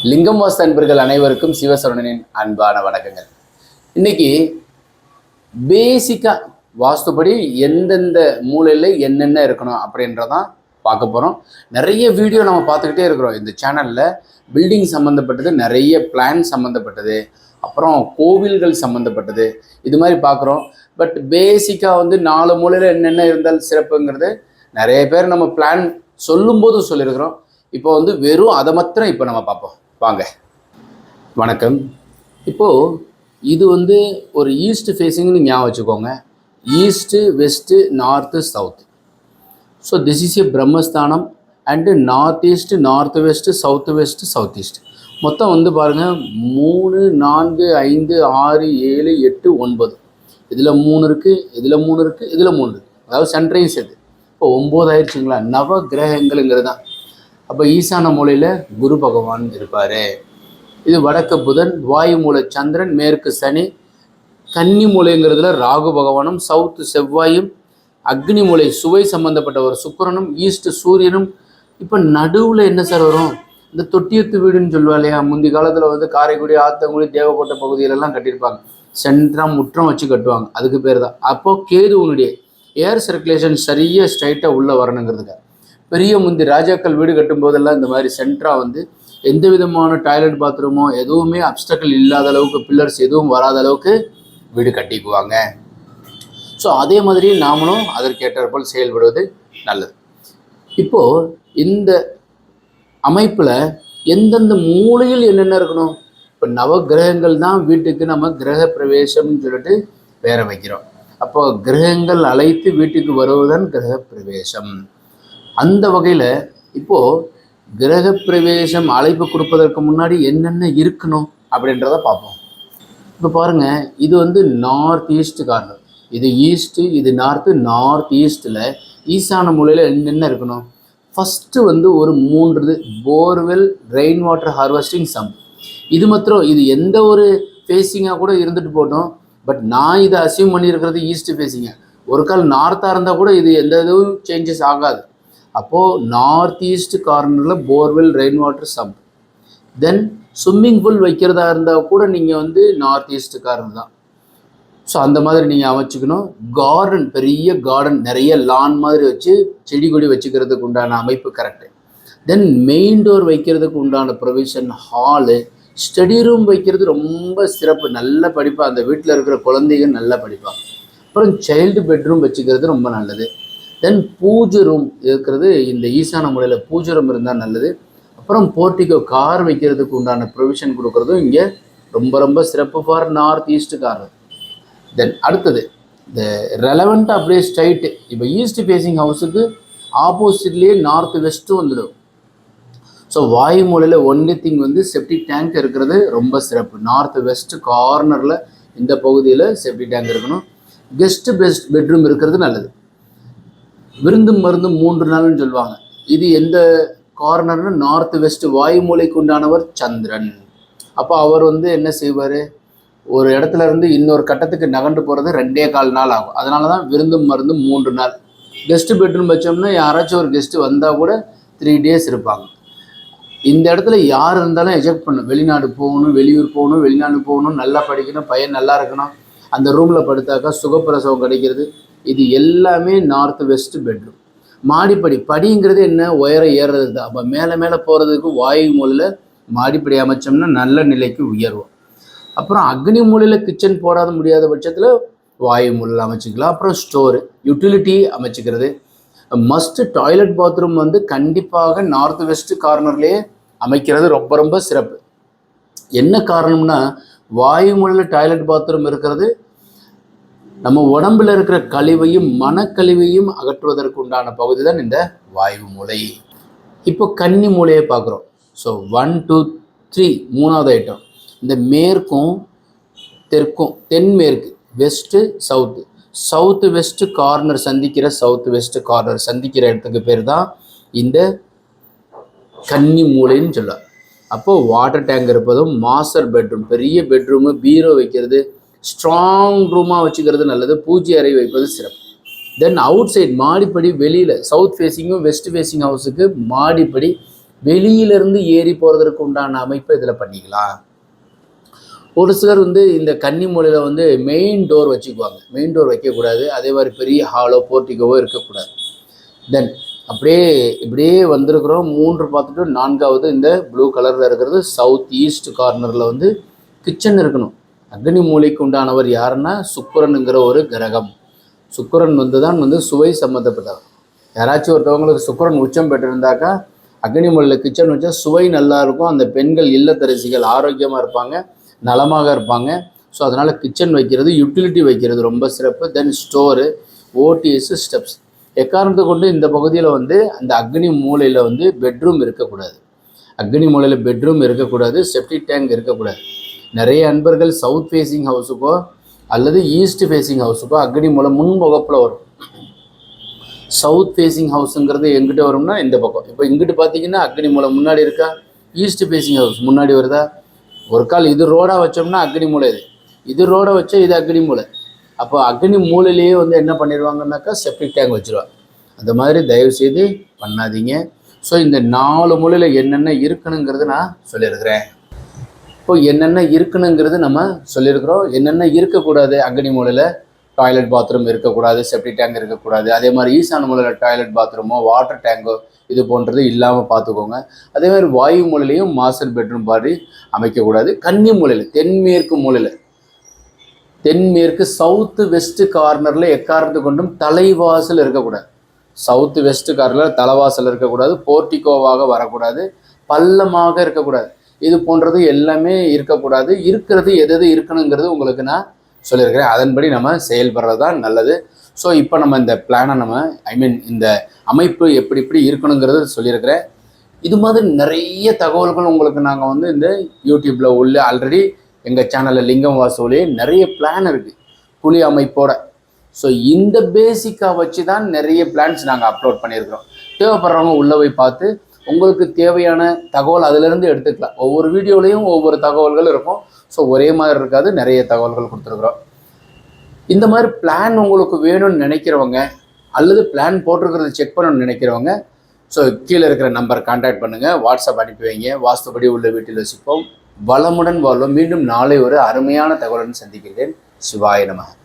லிங்கம் வாஸ்து அன்பர்கள் அனைவருக்கும் சிவசரவணனின் அன்பான வணக்கங்கள். இன்னைக்கு பேசிக்காக வாஸ்துப்படி எந்தெந்த மூலையில் என்னென்ன இருக்கணும் அப்படின்றதான் பார்க்க போகிறோம். நிறைய வீடியோ நம்ம பார்த்துக்கிட்டே இருக்கிறோம் இந்த சேனலில். பில்டிங் சம்மந்தப்பட்டது, நிறைய பிளான் சம்மந்தப்பட்டது, அப்புறம் கோவில்கள் சம்மந்தப்பட்டது, இது மாதிரி பார்க்குறோம். பட் பேசிக்காக 4 மூலையில் என்னென்ன இருந்தால் சிறப்புங்கிறது நிறைய பேர் நம்ம பிளான் சொல்லும்போது சொல்லியிருக்கிறோம். இப்போ வெறும் அதை மாத்திரம் இப்போ நம்ம பார்ப்போம். வாங்க. வணக்கம். இப்போது இது ஒரு ஈஸ்ட் ஃபேஸிங்னு ஞாபகம் வச்சுக்கோங்க. East, west, north, south. So this is a பிரம்மஸ்தானம் and north east, north west, south west, south east. மொத்தம் பாருங்கள் 3, 4, 5, 6, 7, 8, 9. இதில் 3 இருக்குது, இதில் 3 இருக்குது, இதில் 3 இருக்குது. அதாவது சன்ரைஸ் இது. இப்போ 9 ஆயிடுச்சுங்களா. நவ கிரகங்கள்ங்கிறது தான். அப்போ ஈசான மூலையில் குரு பகவான் இருப்பார். இது வடக்கு புதன், வாயு மூலை சந்திரன், மேற்கு சனி. கன்னி மூலைங்கிறதுல ராகு பகவானும், சவுத்து செவ்வாயும், அக்னி மூலை சுவை சம்பந்தப்பட்ட ஒரு சுக்கிரனும், ஈஸ்ட் சூரியனும். இப்போ நடுவில் என்ன சார் வரும்? இந்த தொட்டியத்து வீடுன்னு சொல்லுவா இல்லையா? முந்தி காலத்தில் காரைக்குடி, ஆத்தங்குடி, தேவக்கோட்டை பகுதியிலெல்லாம் கட்டியிருப்பாங்க. சென்ட்ரம் முற்றம் வச்சு கட்டுவாங்க. அதுக்கு பேர் தான். அப்போது கேதுவனுடைய ஏர் சர்க்குலேஷன் சரியாக ஸ்ட்ரைட்டாக உள்ளே வரணுங்கிறதுக்கு பெரிய முந்தி ராஜாக்கள் வீடு கட்டும் போதெல்லாம் இந்த மாதிரி சென்ட்ரா எந்த விதமான டாய்லெட் பாத்ரூமோ எதுவுமே அப்டக்கிள் இல்லாத அளவுக்கு, பில்லர்ஸ் எதுவும் வராத அளவுக்கு வீடு கட்டிக்குவாங்க. ஸோ அதே மாதிரி நாமளும் அதற்கேற்றாற்போல் செயல்படுவது நல்லது. இப்போது இந்த அமைப்பில் எந்தெந்த மூலையில் என்னென்ன இருக்கணும்? இப்போ நவ கிரகங்கள் தான் வீட்டுக்கு நம்ம கிரக பிரவேசம்னு சொல்லிட்டு பேர வைக்கிறோம். அப்போ கிரகங்கள் அழைத்து வீட்டுக்கு வருவதுதான் கிரக பிரவேசம். அந்த வகையில் இப்போது கிரக பிரவேசம் அழைப்பு கொடுப்பதற்கு முன்னாடி என்னென்ன இருக்கணும் அப்படின்றத பார்ப்போம். இப்போ பாருங்கள், இது நார்த் ஈஸ்ட் கார்னர், இது ஈஸ்ட்டு, இது நார்த்து. நார்த் ஈஸ்ட்டில் ஈசான மூலையில் என்னென்ன இருக்கணும்? ஃபஸ்ட்டு ஒரு 3 borewell, rain water harvesting sump. இது மாத்திரம், இது எந்த ஒரு ஃபேஸிங்காக கூட இருந்துட்டு போட்டோம். பட் நான் இதை அசியூம் பண்ணியிருக்கிறது ஈஸ்ட் ஃபேஸிங்காக. ஒரு கால் நார்த்தாக இருந்தால் கூட இது எந்த இதுவும் சேஞ்சஸ் ஆகாது. அப்போது நார்த் ஈஸ்ட் கார்னரில் போர்வெல், ரெயின் வாட்டர் சம்ப். தென் ஸ்விம்மிங் பூல் வைக்கிறதா இருந்தால் கூட நீங்கள் நார்த் ஈஸ்ட் கார்னர் தான். ஸோ அந்த மாதிரி நீங்கள் அமைச்சுக்கணும். கார்டன், பெரிய கார்டன், நிறைய லான் மாதிரி வச்சு செடி கொடி வச்சுக்கிறதுக்கு உண்டான அமைப்பு கரெக்டு. தென் மெயின் டோர் வைக்கிறதுக்கு உண்டான ப்ரொவிஷன், ஹாலு, ஸ்டடி ரூம் வைக்கிறது ரொம்ப சிறப்பு. நல்லா படிப்பாங்க அந்த வீட்டில் இருக்கிற குழந்தைங்க, நல்லா படிப்பாங்க. அப்புறம் சைல்டு பெட்ரூம் வச்சுக்கிறது ரொம்ப நல்லது. தென் பூஜை ரூம் இருக்கிறது, இந்த ஈசான மூலையில் பூஜை ரூம் இருந்தால் நல்லது. அப்புறம் போர்ட்டிகோ, கார் வைக்கிறதுக்கு உண்டான ப்ரொவிஷன் கொடுக்குறதும் இங்கே ரொம்ப ரொம்ப சிறப்பு ஃபார் நார்த் ஈஸ்ட் கார்னர். தென் அடுத்தது இந்த ரெலவெண்ட்டாக அப்படியே ஸ்ட்ரைட்டு. இப்போ ஈஸ்ட் ஃபேஸிங் ஹவுஸுக்கு ஆப்போசிட்லேயே நார்த் வெஸ்ட்டு வந்துடும். ஸோ வாயு மூலையில் ஒன்லி திங் செப்டிக் டேங்க் இருக்கிறது ரொம்ப சிறப்பு. நார்த் வெஸ்ட் கார்னரில் இந்த பகுதியில் செப்டிக் டேங்க் இருக்கணும். கெஸ்ட்டு பெட்ரூம் இருக்கிறது நல்லது. விருந்தும் மருந்தும் 3 நாள்னு சொல்லுவாங்க. இது எந்த கார்னர்னு? நார்த் வெஸ்ட் வாயு மூலைக்கு உண்டானவர் சந்திரன். அப்போ அவர் என்ன செய்வார்? ஒரு இடத்துல இருந்து இன்னொரு கட்டத்துக்கு நகண்டு போகிறது 2.25 நாள் ஆகும். அதனால தான் விருந்தும் மருந்தும் 3 நாள். கெஸ்ட்டு பெட்ரூம் வச்சோம்னா யாராச்சும் ஒரு கெஸ்ட்டு வந்தால் கூட 3 days இருப்பாங்க. இந்த இடத்துல யார் இருந்தாலும் எஜெக்ட் பண்ணும். வெளிநாடு போகணும், வெளியூர் போகணும், வெளிநாடு போகணும், நல்லா படிக்கணும், பையன் நல்லா இருக்கணும், அந்த ரூமில் படுத்தாக்கா சுகப்பிரசவம் கிடைக்கிறது. இது எல்லாமே நார்த் வெஸ்ட் பெட்ரூம். மாடிப்படி, படிங்கிறது என்ன? உயர ஏறுறது தான். அப்போ மேலே மேலே போகிறதுக்கு வாயு மூலையில் மாடிப்படி அமைச்சோம்னா நல்ல நிலைக்கு உயர்வோம். அப்புறம் அக்னி மூலையில் கிச்சன் போடாத முடியாத பட்சத்தில் வாயு மூலையில் அமைச்சிக்கலாம். அப்புறம் ஸ்டோரு, யூட்டிலிட்டி அமைச்சிக்கிறது மஸ்ட். டாய்லெட் பாத்ரூம் கண்டிப்பாக நார்த் வெஸ்ட் கார்னர்லேயே அமைக்கிறது ரொம்ப ரொம்ப சிறப்பு. என்ன காரணம்னா, வாயு மூலையில் டாய்லெட் பாத்ரூம் இருக்கிறது நம்ம உடம்புல இருக்கிற கழிவையும் மனக்கழிவையும் அகற்றுவதற்கு உண்டான பகுதி தான் இந்த வாயு மூலை. இப்போ கன்னி மூலையை பார்க்குறோம். ஸோ 1, 2, 3 3வது ஐட்டம். இந்த மேற்கும் தெற்கும், தென்மேற்கு, west, south, south west corner சந்திக்கிற, சவுத்து வெஸ்ட் கார்னர் சந்திக்கிற இடத்துக்கு பேர் தான் இந்த கன்னி மூலைன்னு சொல்லலாம். அப்போது வாட்டர் டேங்க் இருப்பதும், மாஸ்டர் பெட்ரூம், பெரிய பெட்ரூமு, பீரோ வைக்கிறது, ஸ்ட்ராங் ரூமாக வச்சுக்கிறது நல்லது. பூஜை அறை வைப்பது சிறப்பு. தென் அவுட் சைட் மாடிப்படி வெளியில், சவுத் ஃபேஸிங்கும் வெஸ்ட் ஃபேஸிங் ஹவுஸுக்கு மாடிப்படி வெளியிலிருந்து ஏறி போகிறதுக்கு உண்டான அமைப்பை இதில் பண்ணிக்கலாம். ஒரு சிலர் வந்து இந்த கன்னி மூலையில் வந்து மெயின் டோர் வச்சுக்குவாங்க. மெயின் டோர் வைக்கக்கூடாது. அதே மாதிரி பெரிய ஹாலோ போர்ட்டிகோவோ இருக்கக்கூடாது. தென் அப்படியே இப்படியே வந்திருக்கிறோம். 3 பார்த்துட்டு 4வது இந்த ப்ளூ கலரில் இருக்கிறது சவுத் ஈஸ்ட் கார்னரில் வந்து கிச்சன் இருக்கணும். அக்னி மூலைக்கு உண்டானவர் யாருன்னா சுக்கிரனுங்கிற ஒரு கிரகம். சுக்கிரன் வந்து சுவை சம்மந்தப்பட்டவர். யாராச்சும் ஒருத்தவங்களுக்கு சுக்கிரன் உச்சம் பெற்றிருந்தாக்கா அக்னி மூலையில் கிச்சன் வச்சா சுவை நல்லா இருக்கும். அந்த பெண்கள் இல்லத்தரசிகள் ஆரோக்கியமாக இருப்பாங்க, நலமாக இருப்பாங்க. ஸோ அதனால் கிச்சன் வைக்கிறது, யூட்டிலிட்டி வைக்கிறது ரொம்ப சிறப்பு. தென் ஸ்டோரு, ஓடிஎஸ், ஸ்டெப்ஸ். எக்காரணத்தை கொண்டு இந்த பகுதியில் வந்து அந்த அக்னி மூலையில் வந்து பெட்ரூம் இருக்கக்கூடாது. அக்னி மூலையில் பெட்ரூம் இருக்கக்கூடாது, செப்டிக் டேங்க் இருக்கக்கூடாது. நிறைய அன்பர்கள் சவுத் ஃபேஸிங் ஹவுஸுக்கோ அல்லது ஈஸ்ட் ஃபேஸிங் ஹவுஸுக்கோ அக்னி மூலை முன்முகப்பில் வரும். சவுத் ஃபேஸிங் ஹவுஸுங்கிறது எங்கிட்ட வரும்னா இந்த பக்கம். இப்போ இங்கிட்டு பார்த்தீங்கன்னா அக்னி மூலை முன்னாடி இருக்கா, ஈஸ்ட் ஃபேஸிங் ஹவுஸ் முன்னாடி வருதா. ஒரு கால் இது ரோடாக வச்சோம்னா அக்னி மூலை, இது ரோடை வச்சா இது அக்னி மூலை. அப்போ அக்னி மூலையிலேயே வந்து என்ன பண்ணிடுவாங்கன்னாக்கா செப்டிக் டேங்க் வச்சுருவாங்க. அந்த மாதிரி தயவுசெய்து பண்ணாதீங்க. ஸோ இந்த 4 மூலையில் என்னென்ன இருக்கணுங்கிறது நான் சொல்லியிருக்கிறேன். இப்போ என்னென்ன இருக்கணுங்கிறது நம்ம சொல்லியிருக்கிறோம். என்னென்ன இருக்கக்கூடாது, அக்னி மூலையில் டாய்லெட் பாத்ரூம் இருக்கக்கூடாது, செப்டிக் டேங்க் இருக்கக்கூடாது. அதே மாதிரி ஈசான மூலையில் டாய்லெட் பாத்ரூமோ வாட்டர் டேங்கோ இது போன்றது இல்லாமல் பார்த்துக்கோங்க. அதே மாதிரி வாயு மூலையிலையும் மாஸ்டர் பெட்ரூம் மாதிரி அமைக்கக்கூடாது. கன்னி மூலையில் தென்மேற்கு சவுத்து வெஸ்ட் கார்னரில் எக்காரணத்து கொண்டும் தலைவாசல் இருக்கக்கூடாது. சவுத்து வெஸ்ட் கார்னரில் தலைவாசல் இருக்கக்கூடாது, போர்ட்டிகோவாக வரக்கூடாது, பள்ளமாக இருக்கக்கூடாது. இது போன்றது எல்லாமே இருக்கக்கூடாது. இருக்கிறது எது இருக்கணுங்கிறது உங்களுக்கு நான் சொல்லியிருக்கிறேன். அதன்படி நம்ம செயல்படுறது தான் நல்லது. ஸோ இப்போ நம்ம இந்த பிளானை இந்த அமைப்பு எப்படி இருக்கணுங்கிறது சொல்லியிருக்கிறேன். இது மாதிரி நிறைய தகவல்கள் உங்களுக்கு நாங்கள் வந்து இந்த யூடியூப்பில் உள்ள ஆல்ரெடி எங்கள் சேனலில் லிங்கம் வாசுவிலே நிறைய பிளான் இருக்குது குழி அமைப்போட. ஸோ இந்த பேசிக்காக வச்சு தான் நிறைய பிளான்ஸ் நாங்கள் அப்லோட் பண்ணியிருக்கிறோம். தேவைப்படுறவங்க உள்ளே போய் பார்த்து உங்களுக்கு தேவையான தகவல் அதிலிருந்து எடுத்துக்கலாம். ஒவ்வொரு வீடியோலையும் ஒவ்வொரு தகவல்கள் இருக்கும். ஸோ ஒரே மாதிரி இருக்காது, நிறைய தகவல்கள் கொடுத்துருக்குறோம். இந்த மாதிரி பிளான் உங்களுக்கு வேணும்னு நினைக்கிறவங்க அல்லது பிளான் போட்டிருக்கிறத செக் பண்ணணும்னு நினைக்கிறவங்க ஸோ கீழே இருக்கிற நம்பர் கான்டாக்ட் பண்ணுங்கள், வாட்ஸ்அப் அனுப்பி வைங்க. வாஸ்துபடி உள்ள வீட்டில் வசிப்போம், வளமுடன் வாழ்வோம். மீண்டும் நாளை ஒரு அருமையான தகவலுடன் சந்திக்கிறேன். சிவாய நமः.